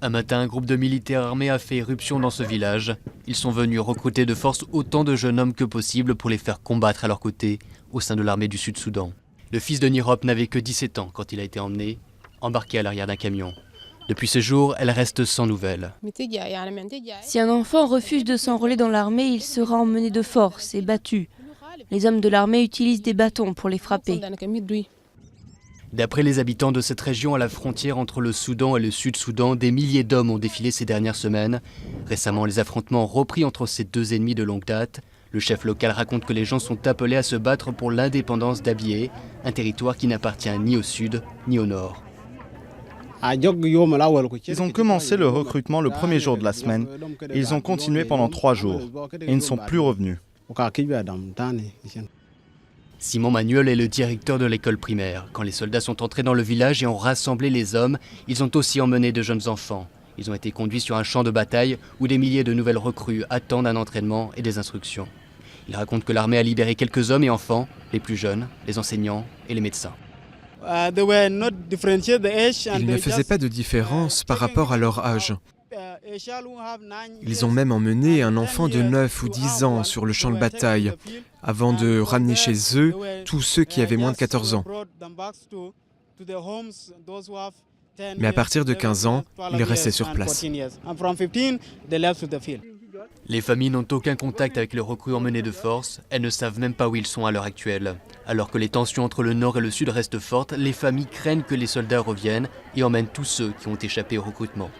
Un matin, un groupe de militaires armés a fait éruption dans ce village. Ils sont venus recruter de force autant de jeunes hommes que possible pour les faire combattre à leur côté au sein de l'armée du Sud-Soudan. Le fils de Nirop n'avait que 17 ans quand il a été emmené, embarqué à l'arrière d'un camion. Depuis ce jour, elle reste sans nouvelles. Si un enfant refuse de s'enrôler dans l'armée, il sera emmené de force et battu. Les hommes de l'armée utilisent des bâtons pour les frapper. D'après les habitants de cette région à la frontière entre le Soudan et le Sud-Soudan, des milliers d'hommes ont défilé ces dernières semaines. Récemment, les affrontements ont repris entre ces deux ennemis de longue date. Le chef local raconte que les gens sont appelés à se battre pour l'indépendance d'Abyei, un territoire qui n'appartient ni au sud ni au nord. Ils ont commencé le recrutement le premier jour de la semaine et ils ont continué pendant 3 jours. Et ils ne sont plus revenus. Simon Manuel est le directeur de l'école primaire. Quand les soldats sont entrés dans le village et ont rassemblé les hommes, ils ont aussi emmené de jeunes enfants. Ils ont été conduits sur un champ de bataille où des milliers de nouvelles recrues attendent un entraînement et des instructions. Il raconte que l'armée a libéré quelques hommes et enfants, les plus jeunes, les enseignants et les médecins. Ils ne faisaient pas de différence par rapport à leur âge. Ils ont même emmené un enfant de 9 ou 10 ans sur le champ de bataille, avant de ramener chez eux tous ceux qui avaient moins de 14 ans. Mais à partir de 15 ans, ils restaient sur place. Les familles n'ont aucun contact avec les recrues emmenées de force. Elles ne savent même pas où ils sont à l'heure actuelle. Alors que les tensions entre le nord et le sud restent fortes, les familles craignent que les soldats reviennent et emmènent tous ceux qui ont échappé au recrutement.